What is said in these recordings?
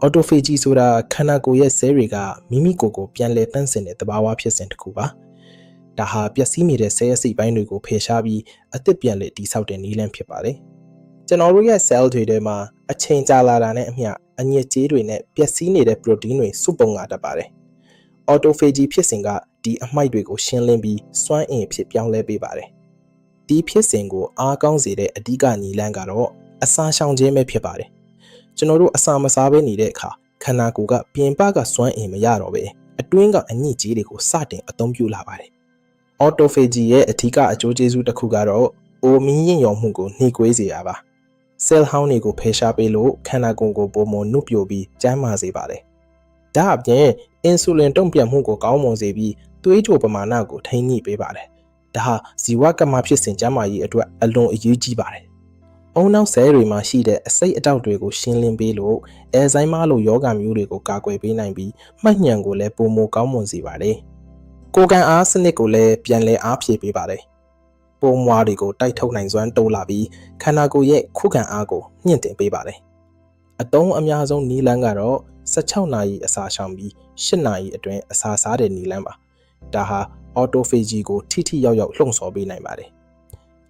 autophagy ဆိုတာခန္ဓာကိုယ်ရဲ့ဆဲတွေကမိမိကိုယ်ကိုပြန်လည်တန့်စင်တဲ့သဘာဝဖြစ်စဉ်တစ်ခုပါဒါဟာပျက်စီးနေတဲ့ဆဲအစိတ်ပိုင်းတွေကိုဖယ်ရှားပြီးအသစ်ပြန်လည်တည်ဆောက်တဲ့နည်းလမ်းဖြစ်ပါတယ်ကျွန်တော်တို့ရဲ့ cell တွေထဲမှာအချိန်ကြာလာတာနဲ့အမျှအညစ်အကြေးတွေနဲ့ပျက်စီးနေတဲ့ protein တွေစုပုံလာတတ်ပါတယ် autophagy ဖြစ်စဉ်ကဒီအမှိုက်တွေကိုရှင်းလင်းပြီးစွမ်းအင်ဖြစ်ပြောင်းလဲပေးပါတယ်ဒီဖြစ်စဉ်ကိုအားကောင်းစေတဲ့အဓိကနည်းလမ်းကတော့အစာရှောင်ခြင်းပဲဖြစ်ပါတယ်ကျွန်တော်တို့အစာမစားဘဲနေတဲ့အခါခန္ဓာကိုယ်ကပြင်ပကစွမ်းအင်မရတော့ပဲအတွင်းကအညစ်အကြေးတွေကိုစတင်အသုံးပြုလာပါတယ် autophagy ရဲ့အဓိကအကျိုးကျေးဇူးတစ်ခုကတော့အိုမီးရင်ရောင်မှုကိုနှိကွေးစေတာပါ cell ဟောင်းတွေကိုဖယ်ရှားပေးလို့ခန္ဓာကိုယ်ကိုပုံမနုပြိုပြီးကျန်းမာစေပါတယ်ဒါအပြင် insulin တုံ့ပြန်မှုကိုကောင်းမွန်စေပြီးသွေးကြိုပမာဏကိုထိန်းညှိပေးပါတယ်ဒါဟာဇီဝကမ္မဖြစ်စဉ်ကျန်းမာရေးအတွက်အလွန်အရေးကြီးပါတယ်အုံနောက်ဆဲတွေမှာရှိတဲ့အစိတ်အတောက်တွေကိုရှင်းလင်းပေးလို့အဲဇိုင်းမားလိုယောဂမျိုးတွေကိုကာကွယ်ပေးနိုင်ပြီးမှတ်ဉဏ်ကိုလည်းပုံမကောင်းမွန်စေပါတယ်ကိုယ်ခံအားစနစ်ကိုလည်းပြန်လည်အားဖြည့်ပေးပါတယ်ပုံမွားတွေကိုတိုက်ထုတ်နိုင်စွမ်းတိုးလာပြီးခန္ဓာကိုယ်ရဲ့ခုခံအားကိုမြင့်တင်ပေးပါတယ်အသုံးအများဆုံးနည်းလမ်းကတော့16နာရီအစာရှောင်ပြီး8နာရီအတွင်းအစာစားတဲ့နည်းလမ်းပါဒါဟာ autophagy ကိုထိထိရောက်ရောက်လှုံ့ဆော်ပေးနိုင်ပါတယ်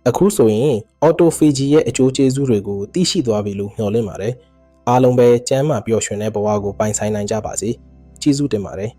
အခုဆိုရင် autophagy ရဲ့အကျိုးကျေးဇူးတွေကိုသိရှိသွားပြီလို့မျှော်လင့်ပါတယ်အားလုံးပဲကျန်းမာပျော်ရွှင်တဲ့ဘဝကိုပိုင်ဆိုင်နိုင်ကြပါစေကျေးဇူးတင်ပါတယ်